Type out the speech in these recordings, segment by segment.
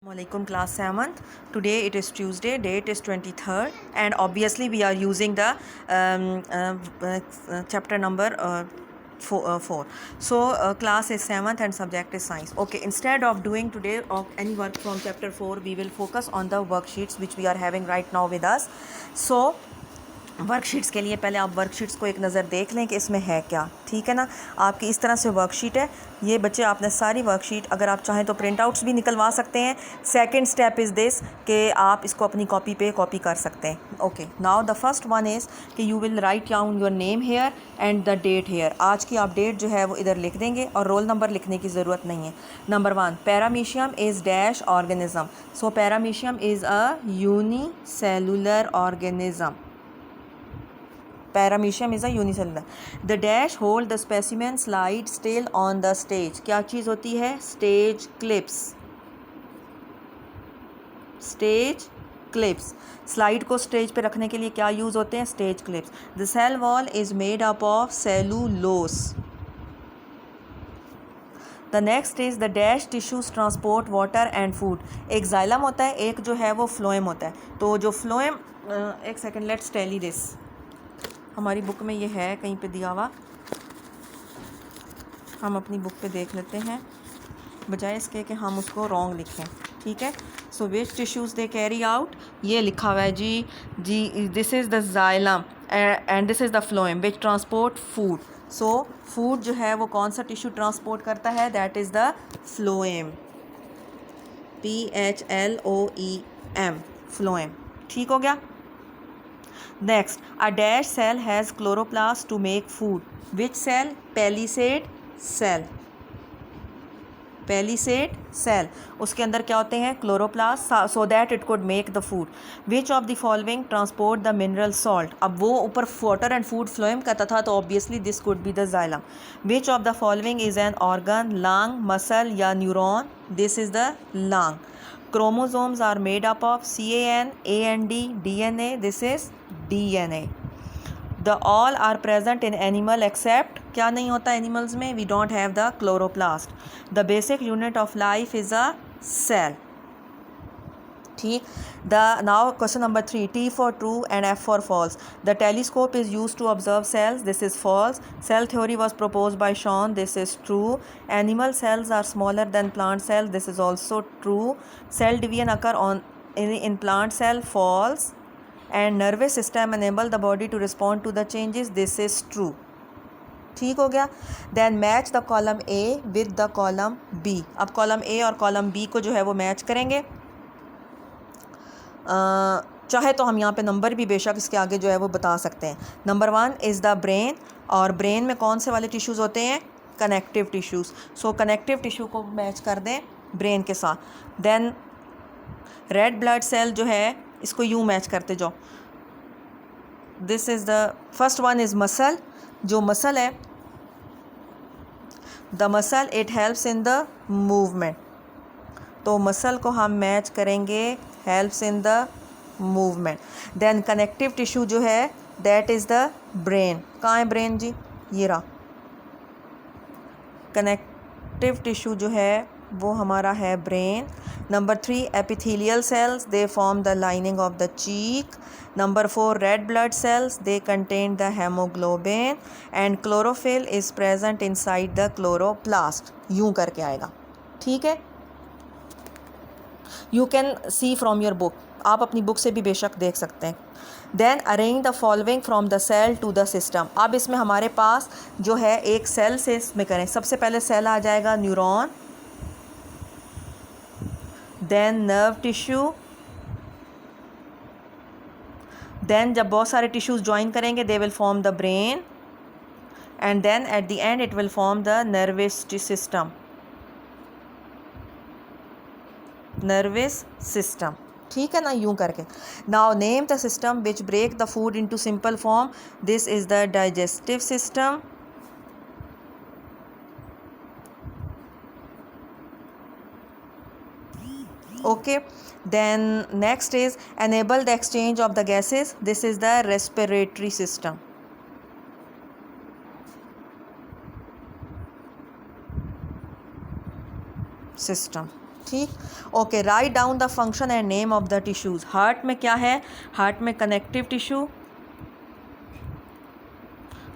Assalamualaikum class 7th. Today it is Tuesday, date is 23rd, and obviously we are using the chapter number 4. So class is 7th and subject is science. Okay, instead of doing today of any work from chapter 4, we will focus on the worksheets which we are having right now with us. So worksheets के लिए पहले आप worksheets को एक नज़र देख लें कि इसमें है क्या, ठीक है ना। आपकी इस तरह से वर्कशीट है। ये बच्चे आपने सारी वर्कशीट अगर आप चाहें तो प्रिंट आउट्स भी निकलवा सकते हैं। सेकंड स्टेप इज़ दिस कि आप इसको अपनी कॉपी पे कॉपी कर सकते हैं। Okay, now the first one is कि you will write down your name here and the date here. आज की आप डेट जो है वो इधर लिख देंगे और रोल नंबर लिखने की ज़रूरत नहीं है। Number 1, paramecium is dash organism. So paramecium is a unicellular organism. Paramecium is a unicellular. The dash hold the specimen slide still on the stage. क्या चीज़ होती है? Stage clips. Stage clips. Slide को stage पे रखने के लिए क्या use होते हैं? Stage clips. The cell wall is made up of cellulose. The next is the dash tissues transport water and food. एक जाइलम होता है, एक जो है वो फ्लोएम होता है। तो जो फ्लोएम, एक सेकेंड, लेट्स टेली दिस। हमारी बुक में ये है कहीं पे दिया हुआ, हम अपनी बुक पे देख लेते हैं बजाय इसके कि हम उसको रॉन्ग लिखें, ठीक है। So which tissues they carry out, ये लिखा हुआ है जी this is the xylem and this is the phloem which transport food. So food जो है वो कौन सा टिश्यू ट्रांसपोर्ट करता है? That is the phloem, PHLOEM, phloem. ठीक हो गया। Next, a dash cell has chloroplast to make food. Which cell? Palisade cell. Palisade cell. उसके अंदर क्या होते हैं? Chloroplast, so that it could make the food. Which of the following transport the mineral salt? अब वो ऊपर water and food phloem कहता था, तो obviously this could be the xylem. Which of the following is an organ? Lung, muscle या neuron? This is the lung. Chromosomes are made up of CAN, AND, DNA. This is DNA. The all are present in animal except क्या नहीं होता animals में? We don't have the chloroplast. The basic unit of life is a cell. ठीक। Now question number 3, T for true and F for false. The telescope is used to observe cells. This is false. Cell theory was proposed by Shawn. This is true. Animal cells are smaller than plant cells. This is also true. Cell division occur in plant cell. False. And nervous system enable the body to respond to the changes. This is true. ठीक हो गया। Then match the column A with the column B. अब column A और column B को जो है वो match करेंगे। चाहे तो हम यहाँ पे नंबर भी बेशक इसके आगे जो है वो बता सकते हैं। नंबर 1 इज़ द ब्रेन, और ब्रेन में कौन से वाले टिश्यूज़ होते हैं? Connective tissues. So connective tissue को मैच कर दें ब्रेन के साथ। देन रेड ब्लड सेल जो है इसको यूँ मैच करते जाओ। This is the first one is muscle. जो मसल है, the muscle it helps in the movement, तो मसल को हम मैच करेंगे helps in the movement. Then connective tissue जो है दैट इज़ द ब्रेन। कहाँ है ब्रेन जी? ये रहा। कनेक्टिव टिश्यू जो है वो हमारा है brain. Number 3 epithelial cells, they form the lining of the cheek. Number 4 red blood cells, they contain the haemoglobin. And chlorophyll is present inside the chloroplast. यूँ करके आएगा, ठीक है। You can see from your book, आप अपनी book से भी बेशक देख सकते हैं। Then arrange the following from the cell to the system. अब इसमें हमारे पास जो है एक सेल से इसमें करें। सबसे पहले सेल आ जाएगा neuron, then nerve tissue, then जब बहुत सारे टिश्यूज़ ज्वाइन करेंगे they will form the brain, and then at the end it will form the nervous system. Nervous system, ठीक है ना, यूं करके। Now name the system which break the food into simple form. This is the digestive system. Okay, then next is enable the exchange of the gases. This is the respiratory system. ठीक, okay. Write down the function and name of the tissues. Heart में क्या है? Heart में connective tissue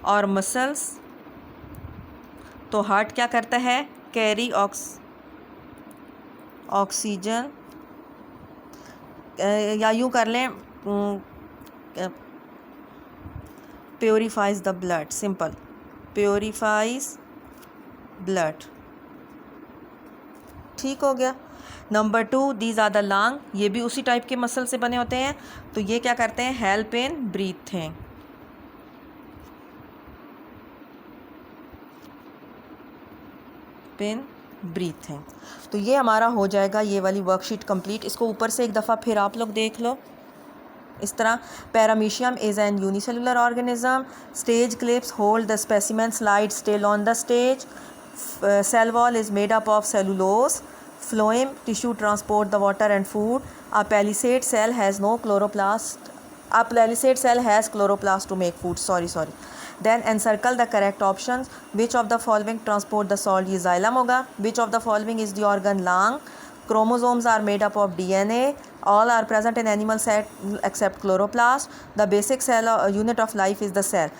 और muscles. तो heart क्या करता है? कैरी ऑक्सीजन, या यूँ कर लें purifies the blood, simple, purifies blood. ठीक हो गया। Number 2, these are the lung. ये भी उसी टाइप के मसल से बने होते हैं। तो ये क्या करते हैं? Help in breathing. ब्रीथिंग। तो ये हमारा हो जाएगा ये वाली वर्कशीट कंप्लीट। इसको ऊपर से एक दफ़ा फिर आप लोग देख लो इस तरह। Paramecium is an unicellular organism. Stage clips hold the specimen slide still on the stage. Cell wall is made up of cellulose. Phloem tissue transport the water and food. A palisade cell has no chloroplast. A palisade cell has chloroplast to make food. Sorry. Then encircle the correct options. Which of the following transport the salt? ये xylem होगा. Which of the following is the organ? Lung. Chromosomes are made up of DNA. All are present in animal cell except chloroplast. The basic cell unit of life is the cell.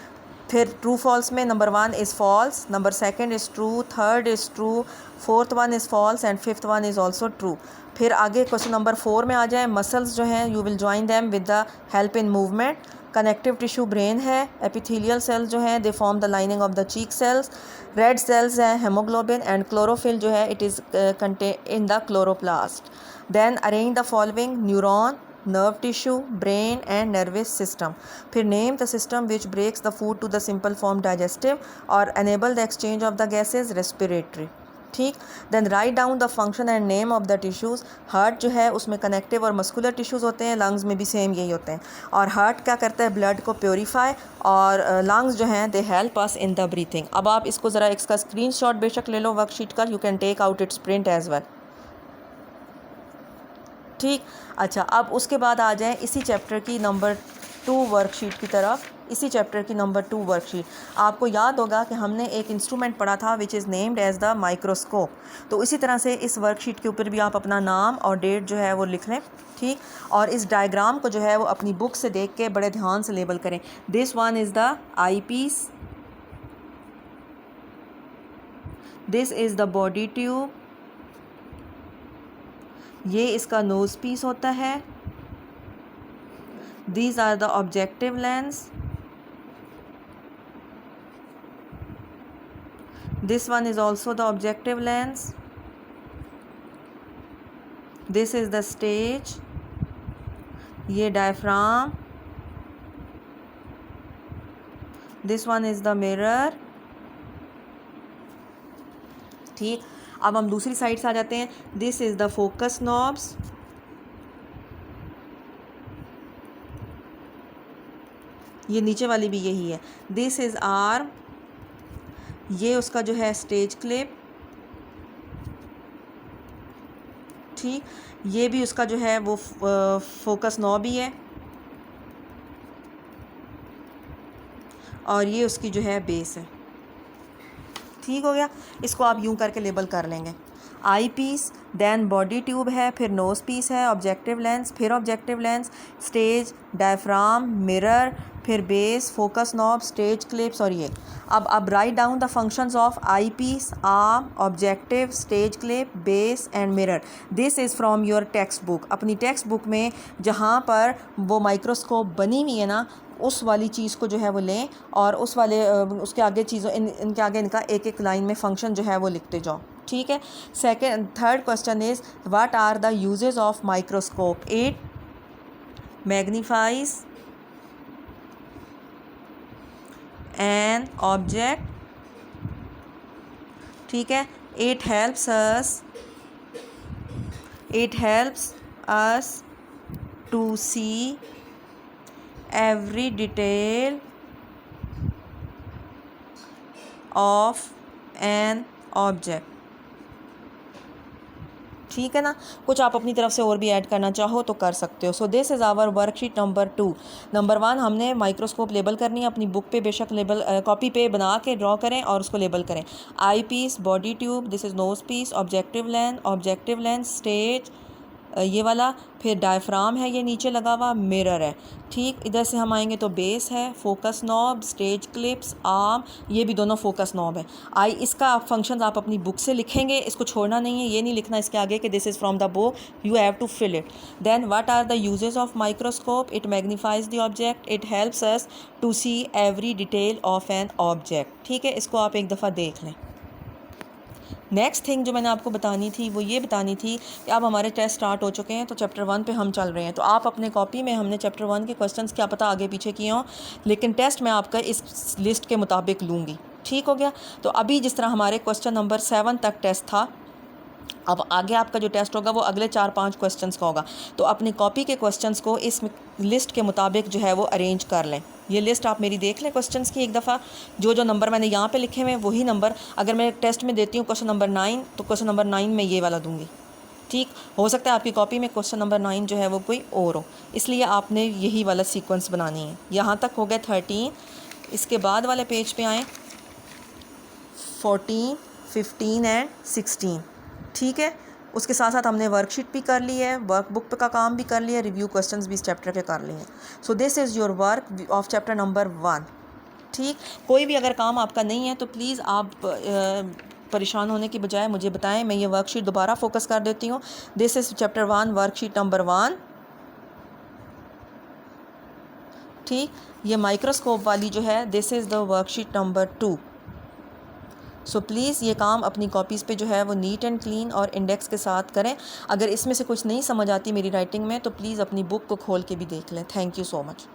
फिर true false में number 1 is false, number 2 is true, third is true, fourth one is false and fifth one is also true. फिर आगे question number 4 में आ जाए। Muscles जो हैं you will join them with the help in movement. Connective tissue brain है। Epithelial cells जो हैं they form the lining of the cheek cells. Red cells हैं हेमोग्लोबिन एंड क्लोरोफिल जो है it is contain in the chloroplast. Then arrange the following neuron, nerve tissue, brain and nervous system. फिर name the system which breaks the food to the simple form digestive और enable the exchange of the gases respiratory. ठीक। Then write down the function and name of the tissues. Heart जो है उसमें connective और muscular tissues होते हैं। Lungs में भी सेम यही होते हैं। और हार्ट क्या करता है? ब्लड को प्योरीफाई, और लंग्स जो हैं they help us in the breathing. अब आप इसको ज़रा इसका स्क्रीनशॉट बेशक ले लो वर्कशीट का। You can take out its print as well. ठीक। अच्छा, अब उसके बाद आ जाएं इसी चैप्टर की नंबर 2 वर्कशीट की तरफ। इसी चैप्टर की नंबर 2 वर्कशीट। आपको याद होगा कि हमने एक इंस्ट्रूमेंट पढ़ा था which is named as the microscope. तो इसी तरह से इस वर्कशीट के ऊपर भी आप अपना नाम और डेट जो है वो लिख लें। ठीक। और इस डायग्राम को जो है वो अपनी बुक से देख के बड़े ध्यान से लेबल करें। This one is the eyepiece, this is the body tube, ये इसका नोज़ पीस होता है। These are the objective lens, this one is also the objective lens, this is the stage, ये diaphragm, this one is the mirror. ठीक। अब हम दूसरी side से आ जाते हैं। This is the focus knobs, ये नीचे वाली भी यही है। दिस इज़ आर्म, ये उसका जो है स्टेज क्लिप। ठीक। ये भी उसका जो है वो फोकस नॉब ही है, और ये उसकी जो है बेस है। ठीक हो गया। इसको आप यूं करके लेबल कर लेंगे। Eyepiece, then body tube है, फिर नोज़ पीस है, ऑब्जेक्टिव लेंस, फिर objective lens, stage, diaphragm, mirror, फिर base, focus knob, stage clips, और ये। अब write down the functions of eyepiece, arm, objective, stage clip, base and mirror. This is from your textbook. अपनी textbook में जहाँ पर वो microscope बनी हुई है ना, उस वाली चीज़ को जो है वो लें और उस वाले उसके आगे चीज़ों इनके आगे इनका एक एक लाइन में फंक्शन जो है वो लिखते जाओ। ठीक है। Third question is what are the uses of microscope? It magnifies an object. ठीक है। It helps us to see every detail of an object। ठीक है ना। कुछ आप अपनी तरफ से और भी ऐड करना चाहो तो कर सकते हो। So this is our worksheet number 2। Number 1 हमने माइक्रोस्कोप लेबल करनी है अपनी बुक पे, बेशक लेबल कॉपी पे बना के ड्रॉ करें और उसको लेबल करें। Eyepiece, body tube, this is nosepiece, objective lens, stage ये वाला, फिर डायफ्राम है ये नीचे लगा हुआ, मिरर है। ठीक, इधर से हम आएंगे तो बेस है, focus knob, stage clips, arm, ये भी दोनों फोकस नॉब है। इसका फंक्शन आप अपनी बुक से लिखेंगे, इसको छोड़ना नहीं है, ये नहीं लिखना इसके आगे कि this is from the book, you have to fill it. Then what are the uses of microscope? It magnifies the object, it helps us to see every detail of an object. ठीक है, इसको आप एक दफ़ा देख लें। Next thing जो मैंने आपको बतानी थी वो ये बतानी थी कि अब हमारे टेस्ट स्टार्ट हो चुके हैं, तो चैप्टर 1 पे हम चल रहे हैं। तो आप अपने कॉपी में, हमने चैप्टर 1 के क्वेश्चंस क्या पता आगे पीछे किए हों, लेकिन टेस्ट मैं आपका इस लिस्ट के मुताबिक लूँगी। ठीक हो गया। तो अभी जिस तरह हमारे क्वेश्चन नंबर 7 तक टेस्ट था, अब आगे आपका जो टेस्ट होगा वो अगले 4-5 क्वेश्चंस का होगा। तो अपनी कॉपी के क्वेश्चंस को इस लिस्ट के मुताबिक जो है वो अरेंज कर लें। ये लिस्ट आप मेरी देख लें क्वेश्चंस की एक दफ़ा। जो जो नंबर मैंने यहाँ पे लिखे हुए हैं वही नंबर अगर मैं टेस्ट में देती हूँ क्वेश्चन नंबर 9, तो क्वेश्चन नंबर 9 में ये वाला दूँगी। ठीक, हो सकता है आपकी कॉपी में क्वेश्चन नंबर 9 जो है वो कोई और हो, इसलिए आपने यही वाला सीक्वेंस बनानी है। यहाँ तक हो गए 13। इसके बाद वाले पेज पे आएँ 14, 15 एंड 16। ठीक है, उसके साथ साथ हमने वर्कशीट भी कर ली है, वर्कबुक का काम भी कर लिया, रिव्यू क्वेश्चंस भी इस चैप्टर के कर लिए हैं। सो this is your work of chapter number 1। ठीक, कोई भी अगर काम आपका नहीं है तो प्लीज़ आप परेशान होने की बजाय मुझे बताएं, मैं ये वर्कशीट दोबारा फोकस कर देती हूँ। This is chapter 1, worksheet number 1। ठीक, ये माइक्रोस्कोप वाली जो है this is the worksheet number 2। So please ये काम अपनी कॉपीज़ पे जो है वो नीट एंड क्लीन और इंडेक्स के साथ करें। अगर इसमें से कुछ नहीं समझ आती मेरी राइटिंग में तो प्लीज़ अपनी बुक को खोल के भी देख लें। Thank you so much.